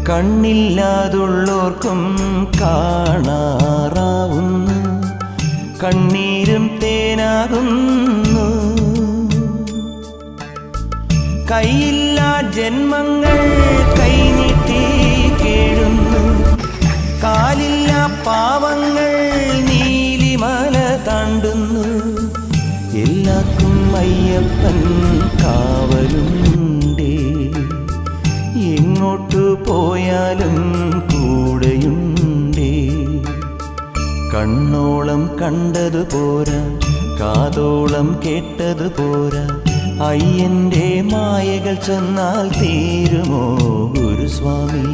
കണ്ണില്ലാതുള്ളോർക്കും കാണാറാവുന്നു, കണ്ണീരും തേനാകുന്നു. കൈയില്ലാ ജന്മങ്ങൾ കൈനീട്ടി കേഴുന്നു, കാലില്ലാ പാവങ്ങൾ നീലിമല താണ്ടുന്നു. എല്ലാവർക്കും അയ്യപ്പൻ കാവലുണ്ടേ, എങ്ങോട്ടു പോയാലും കൂടെയുണ്ടേ. കണ്ണോളം കണ്ടതു പോരാ, കാതോളം കേട്ടതു പോരാ, അയ്യന്റെ മായകൾ ചെന്നാൽ തീരുമോ ഗുരുസ്വാമി?